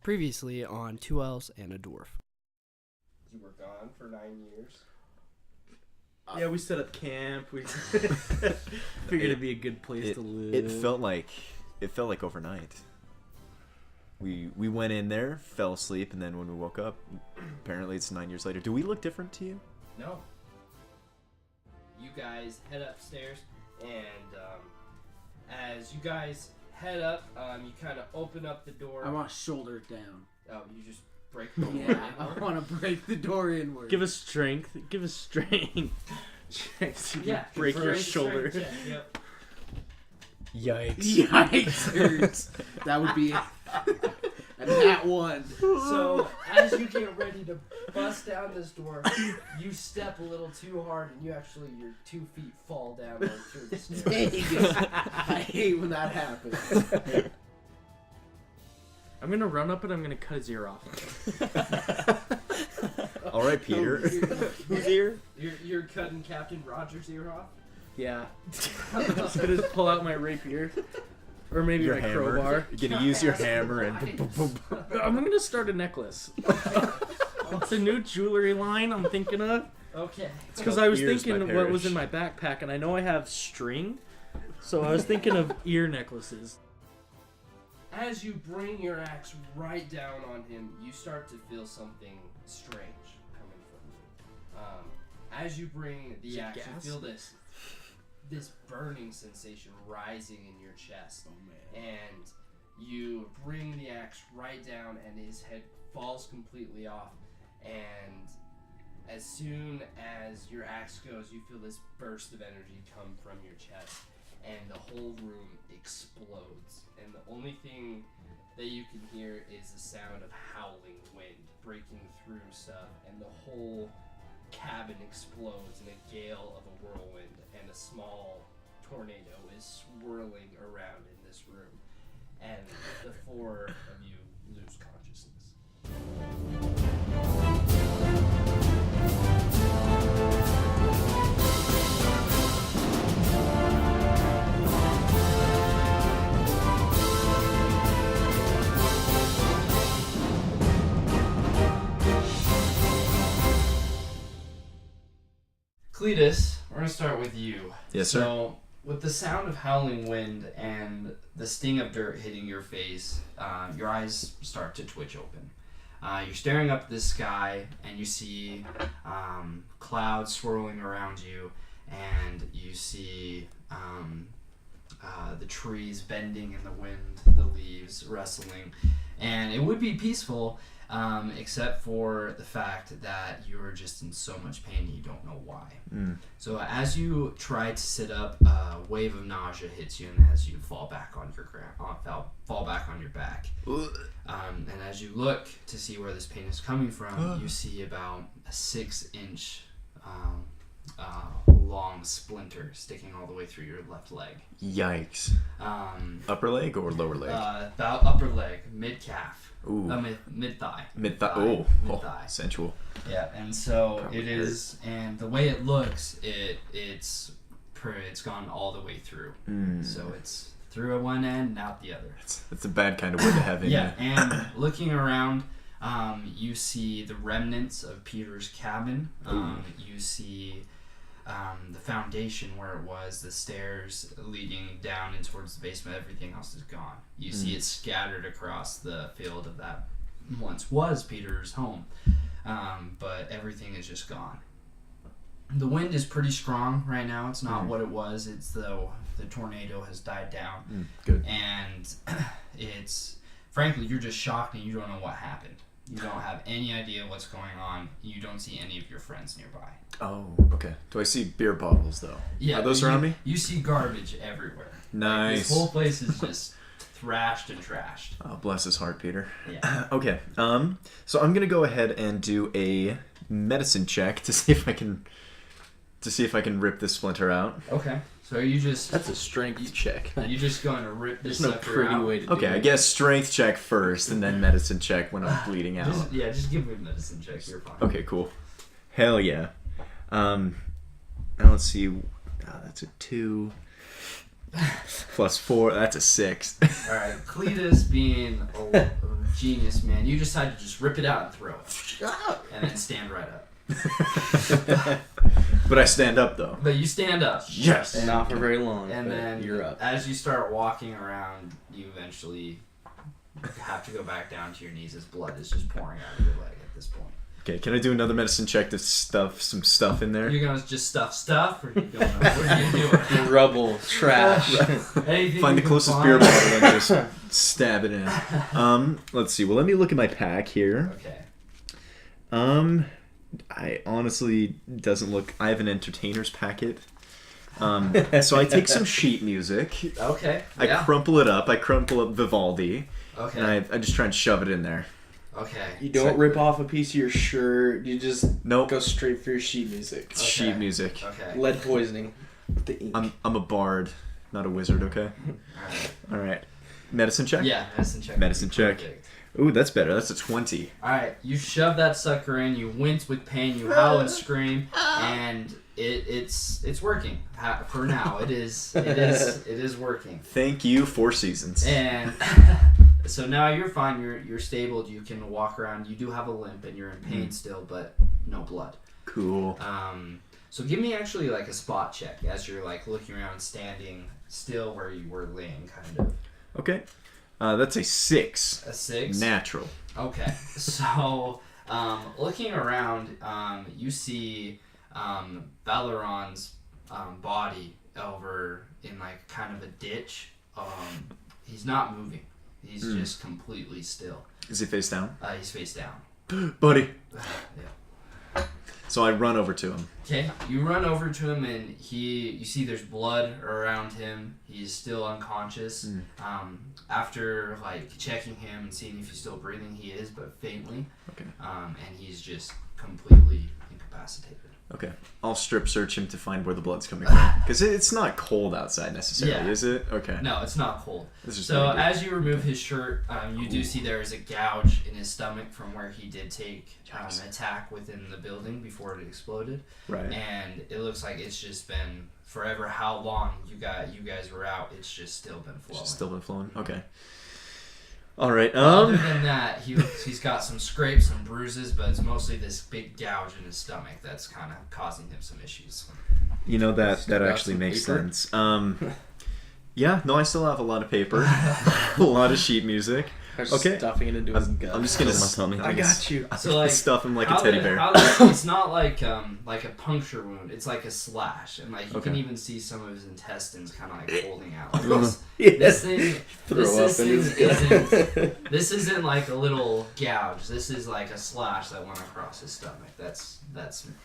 Previously on Two Elves and a Dwarf. You were gone for 9 years? Yeah, we set up camp. We figured it'd be a good place to live. It felt like overnight. We went in there, fell asleep, and then when we woke up, apparently it's 9 years later. Do we look different to you? No. You guys head upstairs, and as you guys head up, you kind of open up the door. I want shoulders down. Oh, you just break the door Yeah, inward? I want to break the door inward. Give us strength. Give us strength. Strength. Yeah, break your strength shoulder. check, yep. Yikes. Yikes! That would be a nat one. So, as you get ready to bust down this door, you step a little too hard, and your 2 feet fall down onto the stairs. Dang. I hate when that happens. I'm gonna run up and I'm gonna cut his ear off. All right, Peter. Whose ear? You're cutting Captain Rogers' ear off? Yeah. I'm just gonna pull out my rapier. Or maybe Your my hammer. crowbar. You're gonna use your hammer and boom, boom, boom. I'm gonna start a necklace. It's a new jewelry line I'm thinking of. Okay. It's because I was Ears by thinking what was Parrish. in my backpack, and I know I have string, so I was thinking of ear necklaces. As you bring your axe right down on him, you start to feel something strange coming from you. As you bring the axe, gas? you feel this burning sensation rising in your chest. Oh, man. And you bring the axe right down, and his head falls completely off. And as soon as your axe goes, you feel this burst of energy come from your chest, and the whole room explodes. And the only thing that you can hear is the sound of howling wind breaking through stuff, and the whole cabin explodes in a gale of a whirlwind, and a small tornado is swirling around in this room, and the 4 of you lose consciousness. Cletus, we're going to start with you. Yes, sir. So, with the sound of howling wind and the sting of dirt hitting your face, your eyes start to twitch open. You're staring up at the sky, and you see clouds swirling around you, and you see the trees bending in the wind, the leaves rustling. And it would be peaceful, except for the fact that you're just in so much pain and you don't know why. So as you try to sit up, a wave of nausea hits you, and as you fall back on your fall back on your back. And as you look to see where this pain is coming from, you see about a 6-inch long splinter sticking all the way through your left leg. Yikes. Upper leg or lower leg? About upper leg, mid calf. Ooh. Mid thigh. Mid thigh. Oh, Mid-thigh. sensual. Yeah, and so Probably it is, and the way it looks, it's gone all the way through. So it's through at one end and out the other. That's a bad kind of way to have in Yeah, you. and looking around, you see the remnants of Peter's cabin. You see the foundation where it was, the stairs leading down and towards the basement. Everything else is gone. You see it scattered across the field of that once was Peter's home, but everything is just gone. The wind is pretty strong right now. It's not what it was. It's though the tornado has died down. Good. And it's, frankly, you're just shocked and you don't know what happened. You don't have any idea what's going on. You don't see any of your friends nearby. Oh, okay. Do I see beer bottles, though? Yeah, Are those around me? You see garbage everywhere. Nice. Like, this whole place is just thrashed and trashed. Oh, bless his heart, Peter. Yeah. Okay. So I'm gonna go ahead and do a medicine check to see if I can rip this splinter out. Okay. So you just That's a strength check. you just going to rip this There's no sucker pretty out? way to do Okay, it. I guess strength check first, and then medicine check when I'm bleeding out. Just give me a medicine check. You're fine. Okay, cool. Hell yeah. Now let's see. That's a 2. Plus 4, that's a 6. All right, Cletus, being a genius, man, you decide to just rip it out and throw it, and then stand right up. But I stand up though. But you stand up. Yes. And, Not for very long. and but then you're up. as you start walking around, you eventually have to go back down to your knees as blood is just pouring out of your leg at this point. Okay, can I do another medicine check to stuff some stuff in there? You're gonna just stuff, or you going? What are you doing? Rubble, trash. Anything Find you the can closest find. beer bottle and just stab it in. Let's see. Well, let me look at my pack here. Okay. I honestly doesn't look. I have an entertainer's packet. So I take some sheet music. Okay. I Yeah. crumple it up. I crumple up Vivaldi, Okay. and I just try and shove it in there. Okay. You don't So- rip off a piece of your shirt. You just Nope. go straight for your sheet music. It's Okay. sheet music. Okay. Lead poisoning. With the ink. I'm a bard, not a wizard. Okay. Alright. All right. Medicine check. Yeah, medicine check. Medicine check. Perfect. Ooh, that's better. That's a 20. Alright, you shove that sucker in, you wince with pain, you howl and scream, and it's working. For now, it is working. Thank you, Four Seasons. And so now you're fine, you're stabled, you can walk around, you do have a limp and you're in pain still, but no blood. Cool. So give me actually like a spot check as you're like looking around, standing still where you were laying, kind of. Okay. That's a 6. A 6? Natural. Okay, so looking around, you see Valoron's body over in like kind of a ditch. He's not moving. He's just completely still. Is he face down? He's face down. Buddy. Yeah. So I run over to him. Okay, you run over to him and you see there's blood around him. He's still unconscious. After like checking him and seeing if he's still breathing, he is, but faintly. Okay. And he's just completely incapacitated. Okay. I'll strip search him to find where the blood's coming from. Because it's not cold outside necessarily, Yeah. is it? Okay. No, it's not cold. This is So really good. as you remove his shirt, you do see there is a gouge in his stomach from where he did take attack within the building before it exploded. Right. And it looks like it's just been forever. How long you guys were out? It's just still been flowing. It's still been flowing? Okay. All right. Other than that, he's got some scrapes, some bruises, but it's mostly this big gouge in his stomach that's kind of causing him some issues. You know, that Got actually some makes paper? sense. Yeah, no, I still have a lot of paper. A lot of sheet music. Okay. Stuffing it into his gut. I'm just gonna tummy. I got you. So like stuff him like a how teddy the- bear. how the- it's not like a puncture wound. It's like a slash, and like you can Okay. even see some of his intestines kind of like holding out. Like this, Yeah. this thing, Throw this up in thing his gut. isn't. This isn't like a little gouge. This is like a slash that went across his stomach. That's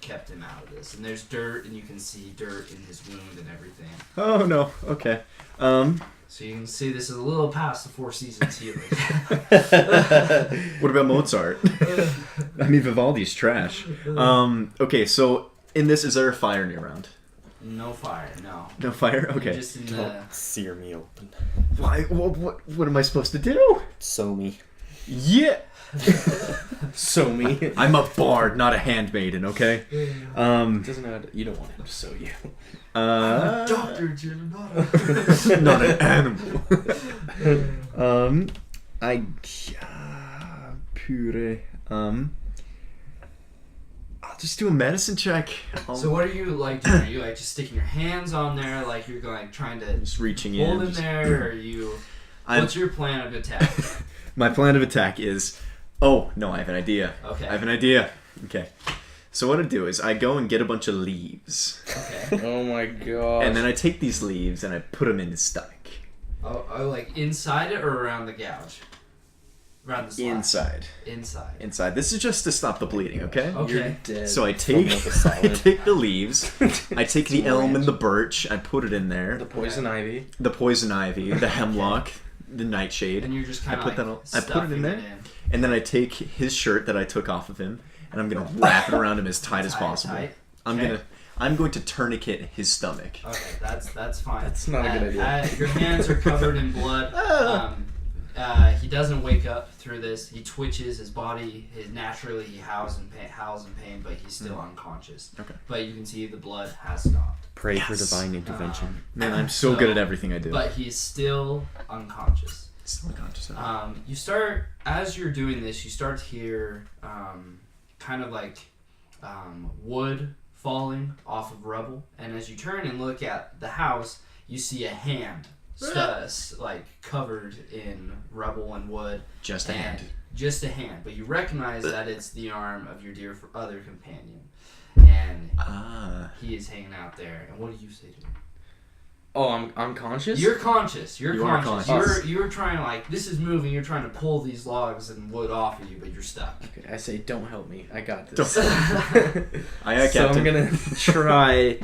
kept him out of this. And there's dirt, and you can see dirt in his wound and everything. Oh no. Okay. So you can see this is a little past the Four Seasons healing. What about Mozart? I mean, Vivaldi's trash. Okay, so in this, is there a fire near around? No fire, no. No fire. You're Okay. just in the. Don't sear me open. Why? What am I supposed to do? Sew me. Yeah. Sew me. I'm a bard, not a handmaiden. Okay. Doesn't know how to, you don't want him to sew you. Doctor Jim, not Not an animal. Puree. I'll just do a medicine check. So what are you like doing? Are you like just sticking your hands on there, like you're going trying to Just reaching hold in. in there, or are you? I'm- What's your plan of attack? My plan of attack is. Oh no, I have an idea. Okay. I have an idea. Okay. So what I do is I go and get a bunch of leaves, Okay. Oh my god. and then I take these leaves and I put them in his stomach. Oh, like inside it or around the gouge? Around the slash? Inside. Inside. Inside. This is just to stop the bleeding. Okay. Okay. You're dead. So I take like a I salad. take the leaves, I take the Some elm ranch. and the birch, I put it in there. The poison ivy. The poison ivy, the hemlock, the nightshade, And you're just kind of put like that all- I put it in stuffing there. and then I take his shirt that I took off of him, and I'm gonna wrap it around him as tight as Tie it possible. tight. I'm going to tourniquet his stomach. Okay, that's fine. That's not a good idea. Your hands are covered in blood. he doesn't wake up through this. He twitches his body. Naturally he howls in pain, but he's still unconscious. Okay. But you can see the blood has stopped. Pray for divine intervention. Man, I'm so good at everything I do. But he's still unconscious. Still unconscious. You start, as you're doing this, you start to hear kind of like wood falling off of rubble. And as you turn and look at the house, you see a hand like covered in rubble and wood. Just a hand. Just a hand. But you recognize that it's the arm of your dear other companion. And he is hanging out there. And what do you say to him? Oh, I'm unconscious? You're conscious. You're You are conscious. conscious. You're trying to, like, this is moving. You're trying to pull these logs and wood off of you, but you're stuck. Okay, I say, don't help me. I got this. Aye, aye, So I'm Captain. gonna try.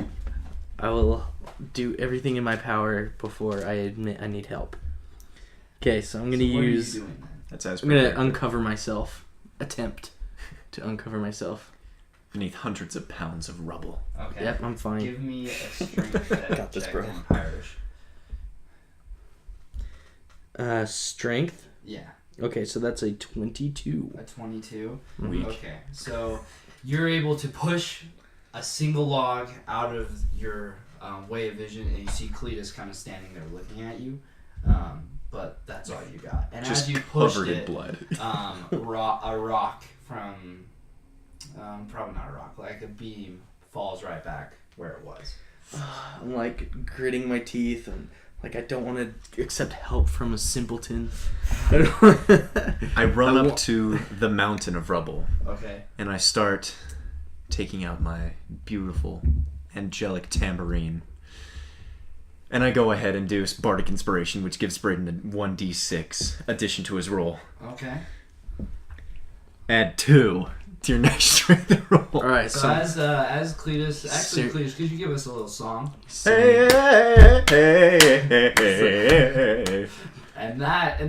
I will do everything in my power before I admit I need help. Okay, so I'm gonna So what are you use. doing then? That's as I'm gonna uncover myself. Attempt to uncover myself. beneath hundreds of pounds of rubble. Okay. Yep, I'm fine. Give me a strength check. Got this, check bro. in Irish. Strength. Yeah. Okay, so that's a 22. A 22. Weak. Okay. So you're able to push a single log out of your way of vision, and you see Cletus kind of standing there looking at you. But that's all you got. And Just as you pushed covered in it, blood. a rock from probably not a rock, like a beam falls right back where it was. I'm like gritting my teeth and like I don't want to accept help from a simpleton. I run up to the mountain of rubble Okay. and I start taking out my beautiful angelic tambourine. And I go ahead and do Bardic Inspiration, which gives Braden a 1d6 addition to his roll. Okay. Add 2 to your next strength roll. All right, So so as Cletus, actually Cletus, could you give us a little song? Hey, hey, hey, hey, hey, hey. And that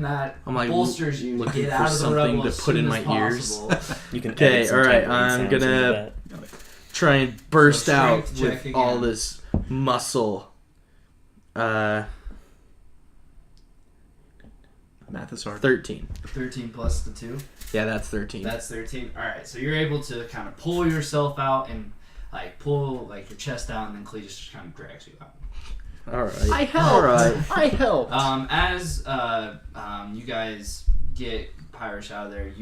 I'm like bolsters you to looking get for out of the something rubble to as put soon in as my ears. possible. You can Okay, edit some alright, tambourine I'm sounds into gonna- that. try and burst So out strength with check all again. this muscle. Math is hard. 13. 13 plus the 2. Yeah, that's 13. That's 13. All right, so you're able to kind of pull yourself out and like pull like your chest out, and then Cletus just kind of drags you out. All right. I helped. All right. I helped. As you guys get Pyrus out of there,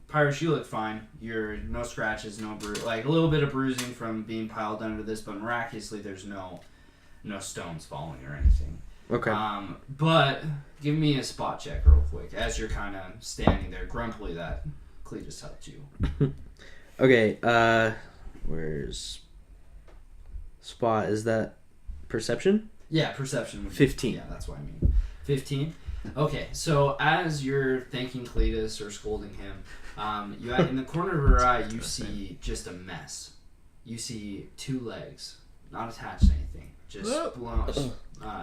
Pyrus, you look fine. You're no scratches, no like a little bit of bruising from being piled under this, but miraculously there's no stones falling or anything. Okay. But give me a spot check real quick as you're kind of standing there grumpily that Cletus helped you. Okay. Where's spot? Is that perception? Yeah, perception would be 15. Yeah, that's what I mean. 15. Okay, so as you're thanking Cletus or scolding him, you in the corner of your eye you see just a mess. You see 2 legs, not attached to anything, just blown,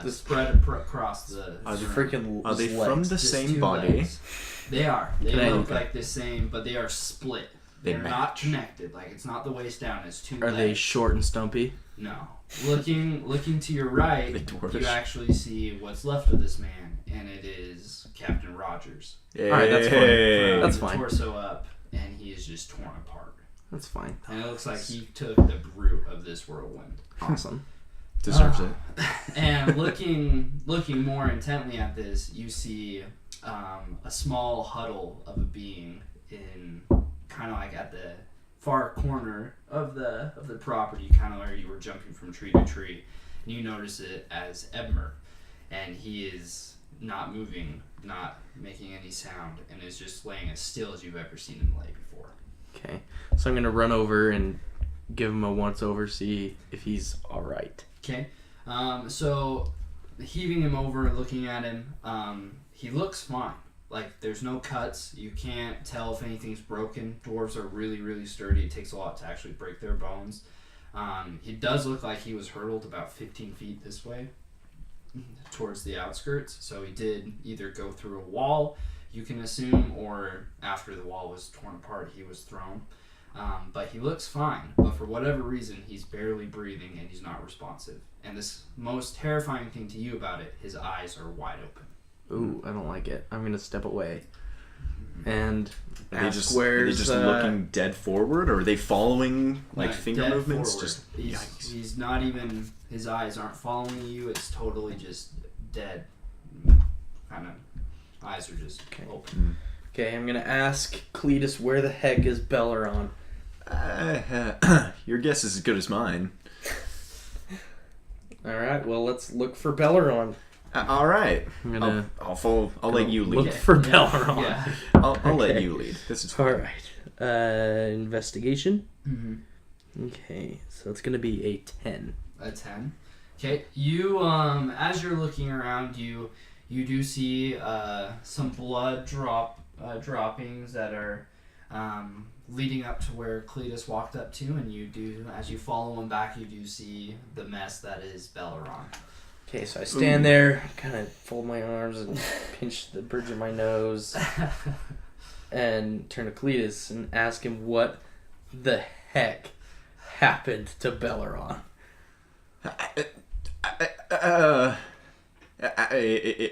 spread across the. Are they Freaking Are they legs. from the Just same 2 body? legs. They are. They Can I- look okay. like the same, but they are split. They They're not match. connected. Like it's not the waist down. It's 2 Are legs. they short and stumpy? No. Looking to your right, They dwarfish. you actually see what's left of this man, and it is Captain Rogers. Alright, that's fine. Hey. That's the fine. torso up, and he is just torn apart. That's fine. And it looks like he took the brute of this whirlwind. Awesome. Deserves it. And looking more intently at this, you see a small huddle of a being in kind of like at the far corner of the property, kind of where you were jumping from tree to tree. And you notice it as Ebmer, and he is not moving, not making any sound, and is just laying as still as you've ever seen him lay before. Okay. So I'm gonna run over and give him a once over, see if he's all right. Okay, so heaving him over and looking at him, he looks fine. Like, there's no cuts. You can't tell if anything's broken. Dwarves are really, really sturdy. It takes a lot to actually break their bones. He does look like he was hurtled about 15 feet this way towards the outskirts. So he did either go through a wall, you can assume, or after the wall was torn apart, he was thrown. But he looks fine. But for whatever reason, he's barely breathing and he's not responsive. And this most terrifying thing to you about it, his eyes are wide open. Ooh, I don't like it. I'm gonna step away. And Are they ask just where's looking dead forward, or are they following like No, finger dead movements? forward. Just He's not even. His eyes aren't following you. It's totally just dead. Kind of eyes are just Okay. open. Okay, I'm gonna ask Cletus where the heck is Belleron? Your guess is as good as mine. Alright, well let's look for Belleron. All right. I'm gonna I'll follow. I'll let you lead. look for Belleron. Yeah. I'll let Okay. you lead. This is fine. Alright. Investigation. Mm-hmm. Okay, so it's gonna be a 10. A 10. Okay, you as you're looking around, you do see some blood droppings that are leading up to where Cletus walked up to, and you do, as you follow him back, you do see the mess that is Belleron. Okay, so I stand there, kind of fold my arms and pinch the bridge of my nose, and turn to Cletus and ask him what the heck happened to Belleron.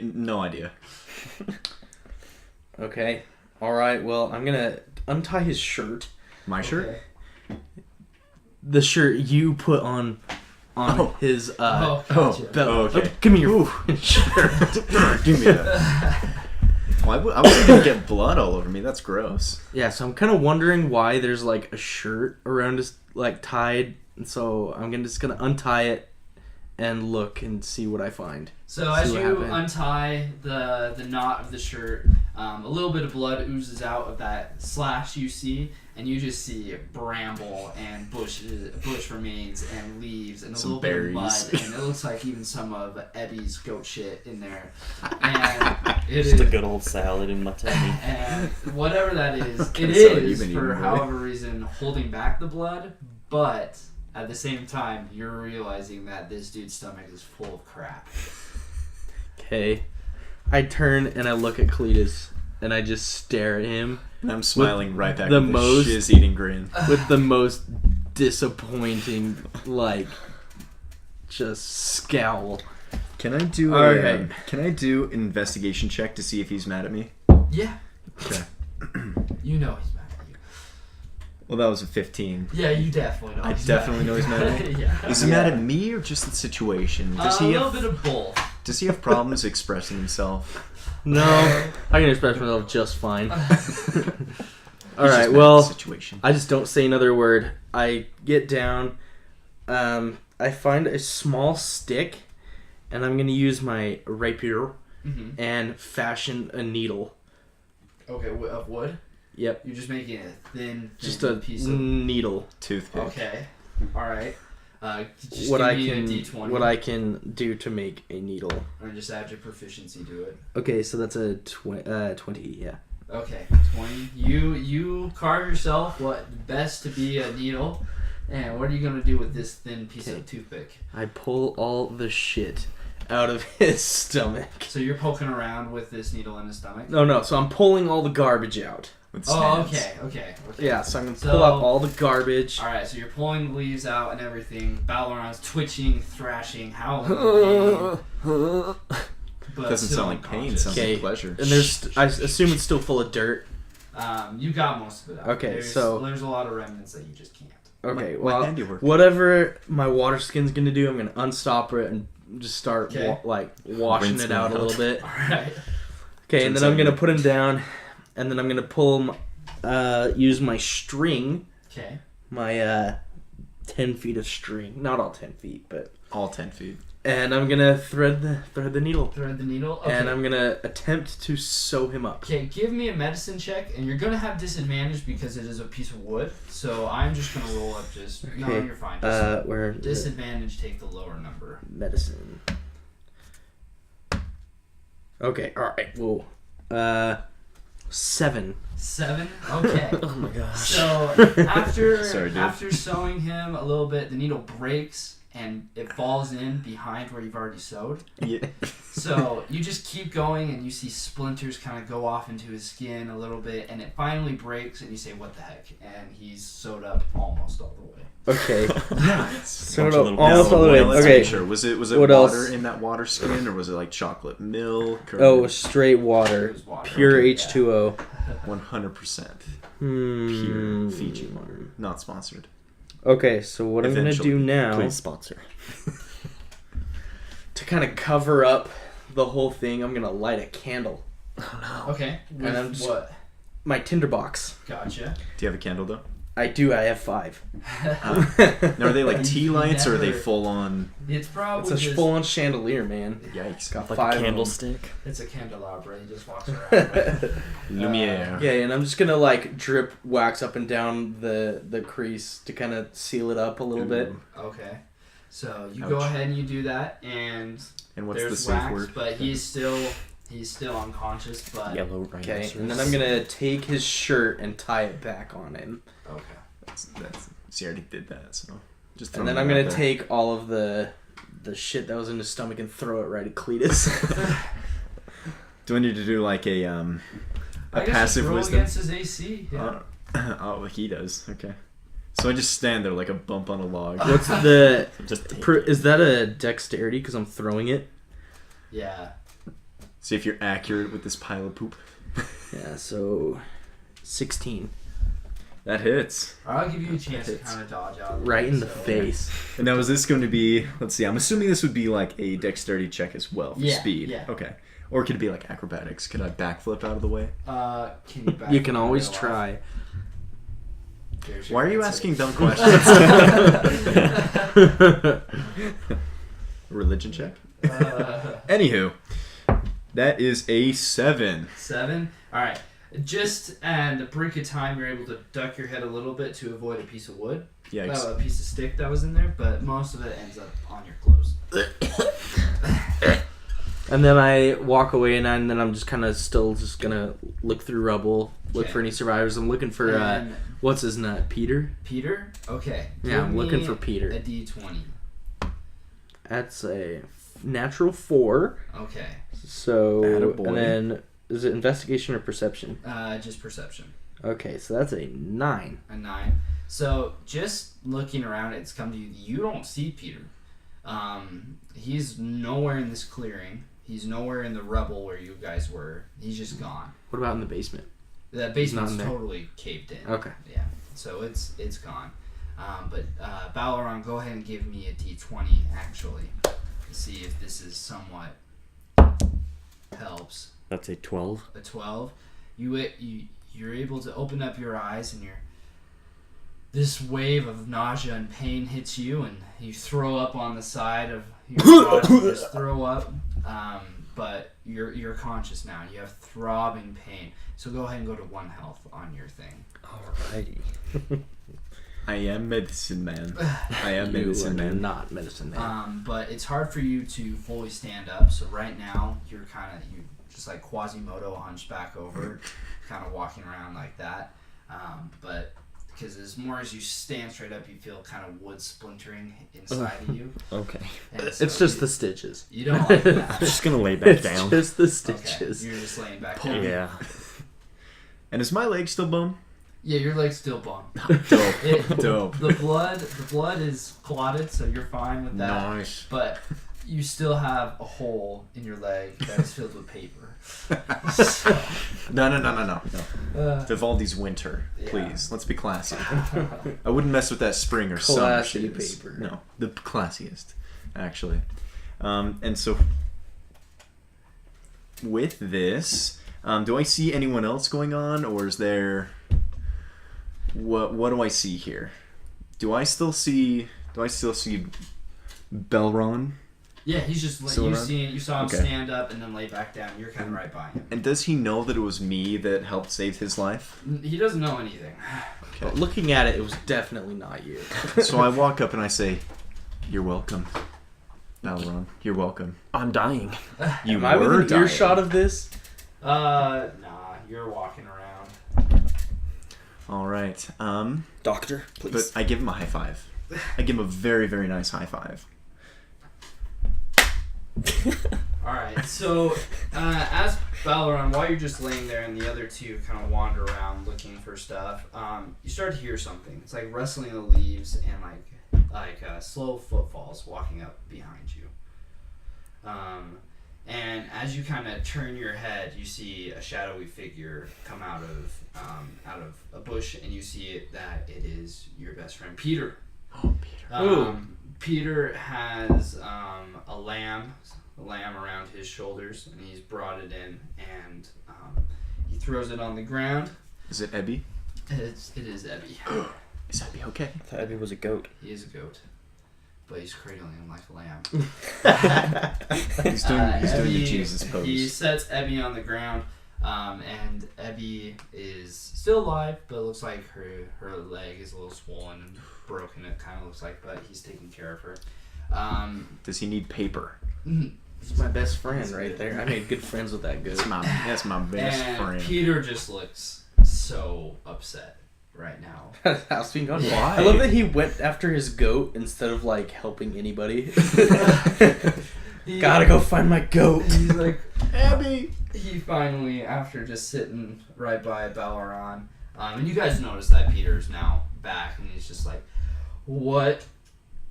No idea. Okay, alright, well, I'm gonna untie his shirt. My shirt? Okay. The shirt you put on his Gotcha. belt. okay. Give me your shirt. Give me that. Well, I wasn't gonna get blood all over me. That's gross. Yeah, so I'm kind of wondering why there's like a shirt around his like tied, and so I'm just gonna untie it and look and see what I find. So as what you happened. untie the knot of the shirt, a little bit of blood oozes out of that slash you see, and you just see bramble and bush remains and leaves and a Some little berries. bit of mud, and it looks like even some of Ebby's goat shit in there. And it Just a is, good old salad in my tummy. and whatever that is, What it kind of salad you is been for eating, boy? however reason holding back the blood, but at the same time you're realizing that this dude's stomach is full of crap. Okay, I turn and I look at Cletus and I just stare at him And I'm smiling right back the with most- this shiz-eating grin. with the most disappointing, like, just scowl. Can I do Okay. Can I do an investigation check to see if he's mad at me? Yeah. Okay. You know he's mad at you. Well, that was a 15. Yeah, you definitely know. I he's definitely mad know he's mad at you. Yeah. Is he mad at me or just the situation? Does A he little have bit of both. Does he have problems expressing himself? No, I can express myself just fine. He's just Alright, mad at well, the situation. I just don't say another word. I get down, I find a small stick, and I'm going to use my rapier Mm-hmm. and fashion a needle. Okay, of wood? Yep, You're just making a thin just a piece of... needle. Toothpick. Okay. Alright. Just What give I me a can D20. what I can do to make a needle. Or just add your proficiency to it. Okay, so that's a 20, yeah. Okay, 20. You carve yourself what best to be a needle. And what are you going to do with this thin piece Okay. of toothpick? I pull all the shit out of his stomach. So you're poking around with this needle in his stomach? No, so I'm pulling all the garbage out. With Oh, stands. okay. Yeah, so I'm going to So- pull out all the garbage. Alright, so you're pulling the leaves out and everything. Balleron's twitching, thrashing, howling in pain. But Doesn't still sound like pain. unconscious. Sounds Okay. like pleasure. And I assume it's still full of dirt. You got most of it out. Okay, so- There's a lot of remnants that you just can't. Okay, My well, handiwork. whatever my water skin's gonna do, I'm gonna unstopper it and just start Okay. washing Rinse it them out a out. little bit. Alright. Okay, and Turns then I'm out gonna you- put him down, and then I'm gonna pull, use my string, Okay. my 10 feet of string, not all 10 feet, but, All 10 feet. and I'm gonna thread the needle, Thread the needle. Okay. and I'm gonna attempt to sew him up. Okay, give me a medicine check, and you're gonna have disadvantage because it is a piece of wood. So I'm just gonna roll up just. No, Okay, you're fine. Just where disadvantage, take the lower number. medicine. Okay, all right. Whoa. 7. 7. Okay. Oh my gosh. So after Sorry, dude. after sewing him a little bit, the needle breaks and it falls in behind where you've already sewed. Yeah. So you just keep going, and you see splinters kind of go off into his skin a little bit, and it finally breaks, and you say, "What the heck?" And he's sewed up almost all the way. Okay. Nice. Sewed Bunch of up little almost all the way. Now, let's Okay. make sure. Was it What water else? in that water skin, or was it like chocolate milk? Or Oh, it was straight water. It was water. Pure Okay, H2O. 100% Hmm. pure Fiji water. Not sponsored. Okay, so what I'm gonna Eventually. do now Please sponsor. to kind of cover up the whole thing, I'm gonna light a candle. Okay. And I'm With just- what? My tinderbox. Gotcha. Do you have a candle though? I do. I have 5. Now, are they like tea You lights or are they never- full on? It's probably It's a just, full-on chandelier, man. Yikes! Got Like 5 a of 'em. candlestick. It's a candelabra. He just walks around with. Lumiere. Yeah, and I'm just gonna like drip wax up and down the crease to kind of seal it up a little bit. Ooh. Okay. So you go Ouch. ahead and you do that, and And what's the there's safe wax, word? but he's still unconscious. But Yellow Okay, rhinoceros. and then I'm gonna take his shirt and tie it back on him, okay. That's she already did that, so just. and then I'm gonna take all of the shit that was in his stomach and throw it right at Cletus. Do I need to do like a I guess passive you roll wisdom? against his AC. Yeah. Oh, he does. Okay. So I just stand there like a bump on a log. What's the? Just take Is that a dexterity? Because I'm throwing it. Yeah. See if you're accurate with this pile of poop. Yeah, so 16. That hits. I'll give you a chance to Hits. kind of dodge out. of Right it, in the so- face. And now is this going to be? Let's see. I'm assuming this would be like a dexterity check as well for Yeah, speed. yeah. Okay. Or could it be like acrobatics? Could I backflip out of the way? Can you back You can the always rail off? try. There's your Why are you answer. asking dumb questions? Religion check. Anywho, that is a 7. 7. All right. Just at the brink of time, you're able to duck your head a little bit to avoid a piece of wood, Yikes. a piece of stick that was in there, but most of it ends up on your clothes. And then I walk away, and then I'm just kind of still just gonna look through rubble, look Okay. for any survivors. I'm looking for And what's his nut, Peter? Peter. Okay. Yeah, I'm Give looking me for Peter. A D20. That's a natural 4. Okay. So Attaboy. and then is it investigation or perception? Just perception. Okay, so that's a 9. A 9. So just looking around, it's come to you. You don't see Peter. He's nowhere in this clearing. He's nowhere in the rubble where you guys were. He's just gone. What about in the basement? The not basement's in there. totally caved in. Okay. Yeah. So it's gone. But Balaron, go ahead and give me a D20 actually, to see if this is somewhat helps. That's a 12. A 12. You're able to open up your eyes, and this wave of nausea and pain hits you, and you throw up on the side of your body. You just throw up. But you're conscious now. You have throbbing pain. So go ahead and go to 1 health on your thing. Alrighty. I am medicine man. I am You medicine are man. not medicine man. But it's hard for you to fully stand up. So right now you just like Quasimodo hunched back over, kind of walking around like that. But because as you stand straight up, you feel kind of wood splintering inside of you. Okay. And so It's just the stitches. you don't like I'm that. just gonna lay back It's down. just the Okay, stitches. you're just laying back Pull down. me. Yeah. And is my leg still bone? Yeah, your leg's still bone. Dope. It- Dope. The blood is clotted, so you're fine with that. Nice. But you still have a hole in your leg that is filled with paper. So, No. Vivaldi's Winter, Yeah. please. Let's be classy. I wouldn't mess with that spring or summer Classy shiz. paper. No, the classiest, actually. And so, with this, do I see anyone else going on, or is there? What do I see here? Do I still see Belron? yeah, he's just Still around? you saw him Okay. stand up and then lay back down. You're kind of right by him. And does he know that it was me that helped save his life? He doesn't know anything. But looking at it, it was definitely not you. So I walk up and I say, "You're welcome, Balron. You're welcome. I'm dying. You Am I were within dying." earshot of this? Nah, you're walking around. All right. Doctor, But please. I give him a high five. I give him a very, very nice high five. Alright, so as Balaran, while you're just laying there and the other two kind of wander around looking for stuff, you start to hear something. It's like rustling of the leaves and like slow footfalls walking up behind you. And as you kind of turn your head, you see a shadowy figure come out of a bush, and you see that it is your best friend Peter. Oh, Peter. Peter has a lamb around his shoulders, and he's brought it in, and he throws it on the ground. Is it Ebby? It is Ebby. Is Ebby okay? I thought Ebby was a goat. He is a goat, but he's cradling him like a lamb. He's doing the Ebby, Jesus pose. He sets Ebby on the ground, and Ebby is still alive, but it looks like her leg is a little swollen and broken. It kind of looks like, but he's taking care of her. Does he need paper? He's my best friend right there. I made good friends with that goat. That's my best And friend. Peter just looks so upset right now. How's being gone? Why? I love that he went after his goat instead of like helping anybody. Gotta go find my goat. He's like, Abby. he finally, after just sitting right by Balaran, and you guys notice that Peter's now back, and he's just like, what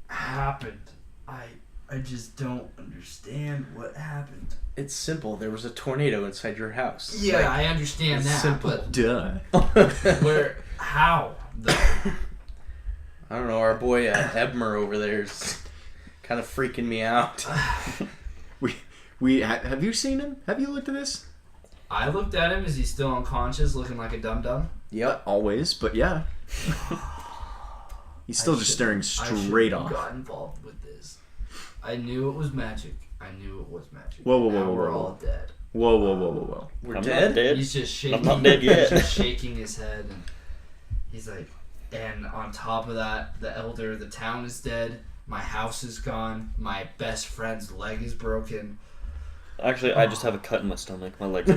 happened? I just don't understand what happened. It's simple. There was a tornado inside your house. Yeah, I understand it's that, simple. Duh. but how, though? I don't know. Our boy Ebmer over there's kind of freaking me out. Have you seen him? Have you looked at this? I looked at him. Is he still unconscious, looking like a dum-dum? Yep. Always, but yeah. He's still just staring I straight shouldn't off. have got involved with this. I knew it was magic. Whoa, Now whoa, we're whoa. all dead. Whoa. We're I'm dead? not dead. He's just shaking. I'm not dead yet. He's just shaking his head, and he's like, and on top of that, the town is dead. My house is gone. My best friend's leg is broken. Actually, I just have a cut in my stomach. My leg.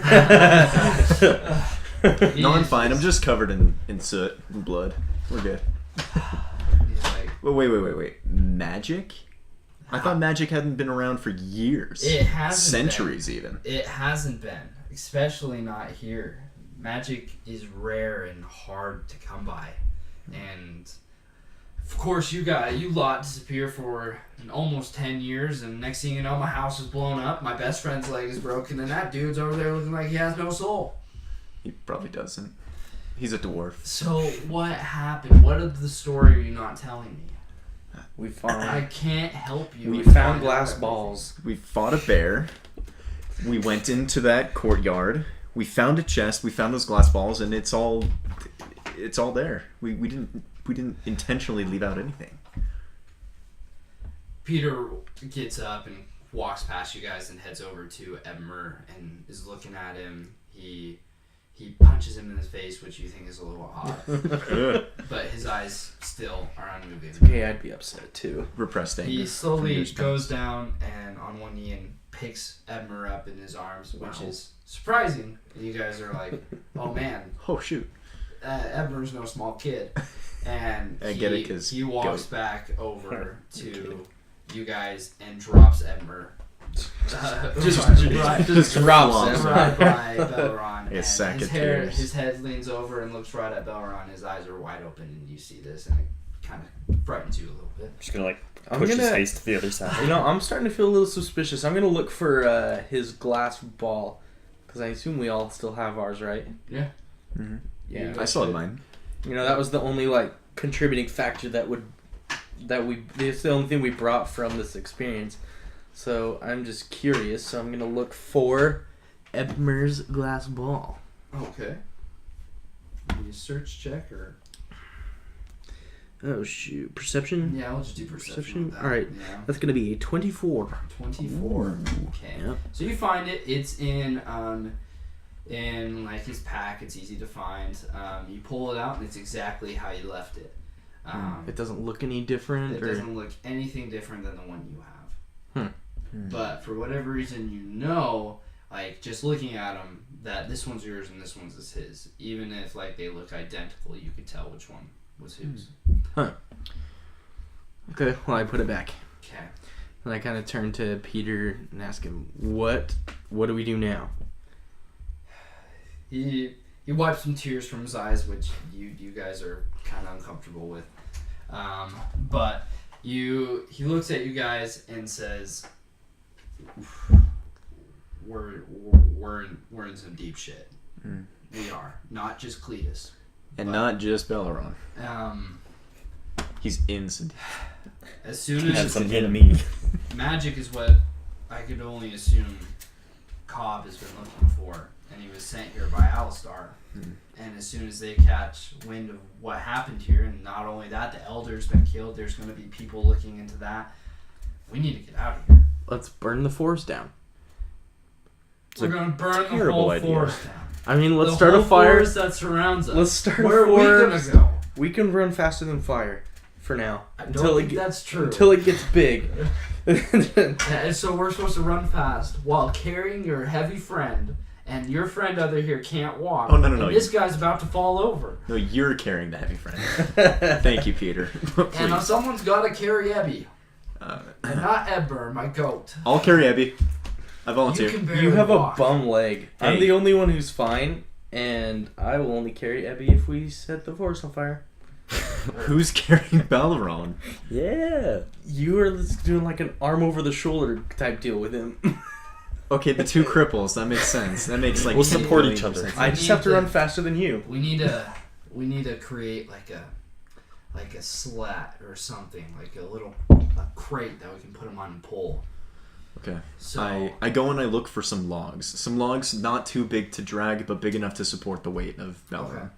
No, I'm fine. I'm just covered in soot and blood. We're good. He's like, Wait. Magic? I thought magic hadn't been around for years. it hasn't Centuries, even. been. It hasn't been, especially not here. Magic is rare and hard to come by, and of course you lot disappear for almost 10 years, and next thing you know, my house is blown up, my best friend's leg is broken, and that dude's over there looking like he has no soul. He probably doesn't. He's a dwarf. So what happened? What of the story are you not telling me? We I found can't help you. we and found find glass out balls. We fought a bear. We went into that courtyard. We found a chest. We found those glass balls, and it's all there. We didn't intentionally leave out anything. Peter gets up and walks past you guys and heads over to Ebmer and is looking at him. He punches him in his face, which you think is a little odd, but his eyes still are unmoving. Okay, I'd be upset too. Repressed anger. He slowly Fingers goes crossed. down and on one knee and picks Ebmer up in his arms, which is surprising. And you guys are like, oh man, Oh shoot. Ebmer's no small kid. And I get it, 'cause he walks goat. back over to you guys and drops Ebmer. Just drops him. Right by Belaron. A And sack of tears. his head leans over and looks right at Belaron. His eyes are wide open, and you see this, and it kind of frightens you a little bit. Just gonna I'm push his gonna- face to the other side. You know, I'm starting to feel a little suspicious. I'm gonna look for his glass ball, because I assume we all still have ours, right? Yeah. Mm-hmm. Yeah. I still have mine. You know, that was the only contributing factor it's the only thing we brought from this experience. So I'm just curious. So I'm gonna look for Ebmer's glass ball. Okay. Need a search check or? Oh shoot, perception. Yeah, I'll just do perception. With that. All right, Yeah. that's gonna be a 24. 24. Okay. Yep. So you find it. It's in like his pack. It's easy to find. You pull it out, and it's exactly how you left it. It doesn't look any different. It doesn't look anything different than the one you have. But for whatever reason, like just looking at them, that this one's yours and this one's is his. Even if like they look identical, you could tell which one was whose. Okay, well I put it back. Okay. And I kind of turn to Peter and ask him, what do we do now? He wipes some tears from his eyes, which you guys are kind of uncomfortable with. But he looks at you guys and says, "We're in some deep shit. We are not just Cletus, And not just Belleron. He's in some. As soon He had as some in me. magic is what I could only assume Cobb has been looking for, and he was sent here by Alistar. And as soon as they catch wind of what happened here, and not only that, the Elder's been killed, there's going to be people looking into that. We need to get out of here. Let's burn the forest down. We're going to burn the terrible whole idea. forest down. I mean, let's The start a whole fire. forest that surrounds us. Let's start Where a are we going forest. to go? We can run faster than fire for now. I don't think it that's true. until it gets big. Yeah, so we're supposed to run fast while carrying your heavy friend, and your friend over here can't walk. Oh, no. And this guy's about to fall over. No, you're carrying the heavy friend. Thank you, Peter. And Please. someone's got to carry Ebby. Uh, And not Ebmer, my goat. I'll carry Ebby. I You volunteer. can barely You have walk. a bum leg. I'm Hey. the only one who's fine, and I will only carry Ebby if we set the forest on fire. Who's carrying Belleron? Yeah. You are just doing like an arm over the shoulder type deal with him. Okay, the two cripples. That makes sense. That makes like. We'll support 8 each million other. sense. I just need have to to- run faster than you. We need to create like a slat or something, like a crate that we can put him on and pull. Okay. So I go and I look for some logs. Some logs not too big to drag, but big enough to support the weight of Belleron.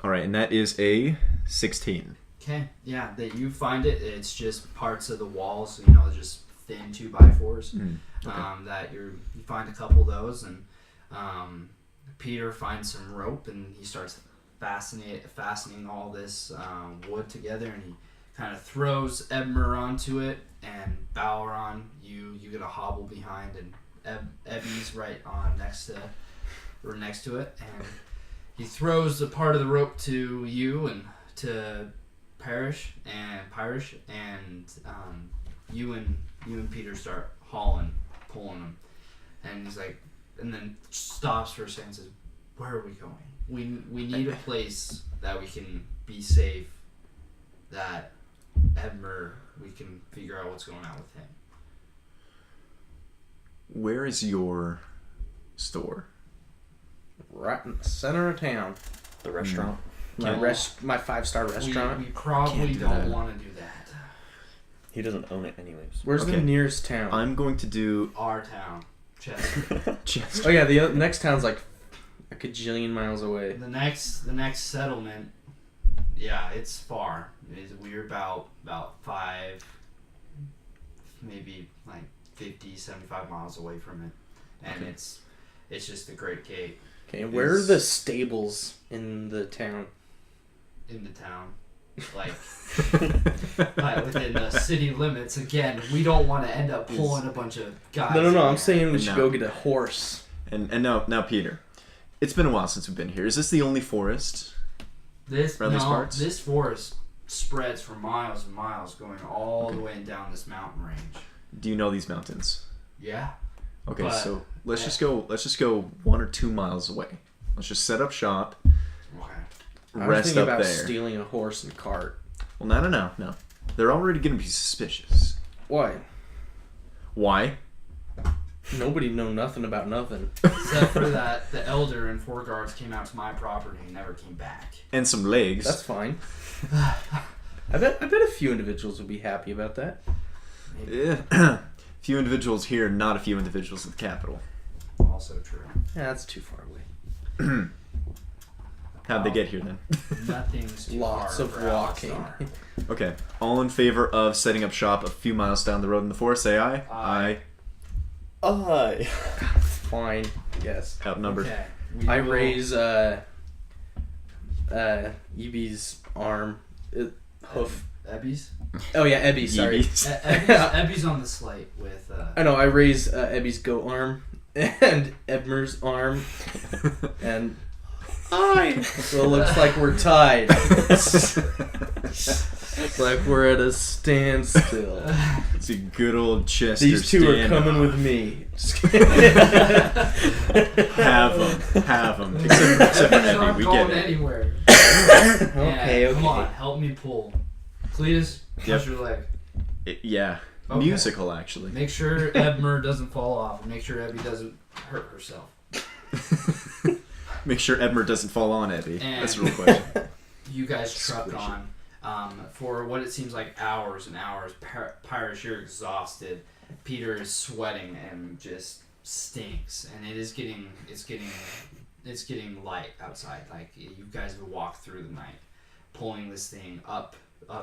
All right, and that is a 16. okay, yeah, that you find it. It's just parts of the walls, just thin 2x4s. Okay. That you find a couple of those, and Peter finds some rope, and he starts fastening all this wood together, and he kind of throws Ebmer onto it, and Balron, you get a hobble behind, and Ebby's right on next to it, and he throws a part of the rope to you and to Parish, and you and Peter start pulling him, and he's like, and then stops for a second and says, "Where are we going? We need a place that we can be safe, that Ebmer, we can figure out what's going on with him." Where is your store? Right in the center of town. The restaurant. My No. my 5-star restaurant. We probably Can't do don't that. want to do that. He doesn't own it anyways. Where's the Okay. nearest town? I'm going to do Our town, Chester. just. Oh yeah, the next town's like a gajillion miles away. The next settlement, yeah, it's far. We're about 5, maybe like 50, 75 miles away from it, and Okay. it's just a great gate Okay, where are the stables in the town? in the town, like within the city limits. Again, we don't want to end up pulling a bunch of guys. No, in I'm there. saying we should No. go get a horse. And now Peter, it's been a while since we've been here. Is this the only forest? This Around these parts? this forest spreads for miles and miles, going all the way down this mountain range. Do you know these mountains? Yeah. Okay, But- so let's just go 1 or 2 miles away. Let's just set up shop, Okay. I was rest thinking up about there. stealing a horse and cart. Well, no. They're already going to be suspicious. Why? Why? Nobody know nothing about nothing. Except for that, the elder and 4 guards came out to my property and never came back. And some legs. That's fine. I bet a few individuals would be happy about that. Yeah. Few individuals here, not a few individuals at the capital. Also true. Yeah, that's too far away. How'd they get here then? Nothing's too Lots far of for walking. Alistar. Okay. All in favor of setting up shop a few miles down the road in the forest, say aye. Aye. Aye. Fine. Yes. Outnumbered. Okay. I raise Eby's arm, hoof. Ebby's? Oh yeah, Ebby. Sorry. Ebbies. Ebby's on the slate with. I know. I raise Ebby's goat arm and Ebmer's arm, and so it looks like we're tied. Like we're at a standstill. It's a good old Chester. These two are standoff. coming with me. Have them. Except for They're not Evie, we going get it. anywhere. Okay. Come on, help me pull. Cletus, Yep. push your leg. Yeah, Okay. musical actually. Make sure Ebmer doesn't fall off. Make sure Ebby doesn't hurt herself. Make sure Ebmer doesn't fall on Evie. And- That's a real question. You guys truck Squish it. on. For what it seems like hours and hours. Pyrus, you're exhausted. Peter is sweating and just stinks. And it's getting light outside. Like you guys have walked through the night, pulling this thing up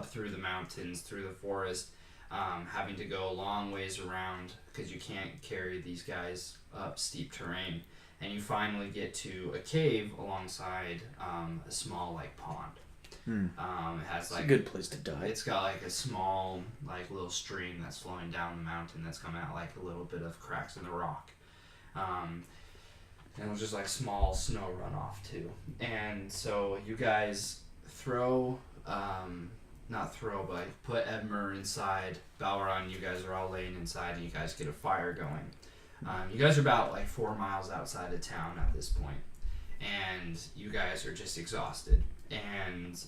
through the mountains, through the forest, having to go a long ways around because you can't carry these guys up steep terrain. And you finally get to a cave alongside a small pond. It has It's a good place to die. it's got a small little stream that's flowing down the mountain that's coming out a little bit of cracks in the rock. And it was just small snow runoff too. And so you guys put Ebmer inside. Balron, you guys are all laying inside and you guys get a fire going. You guys are about 4 miles outside of town at this point, and you guys are just exhausted. And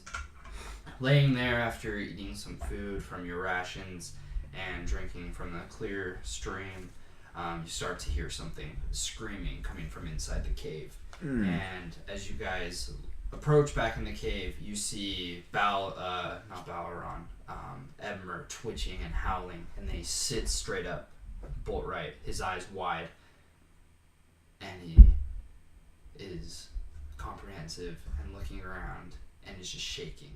laying there after eating some food from your rations and drinking from the clear stream, you start to hear something screaming coming from inside the cave. And as you guys approach back in the cave, you see Ebmer twitching and howling, and then he sits straight up, bolt right, his eyes wide, and he is comprehensive and looking around and is just shaking.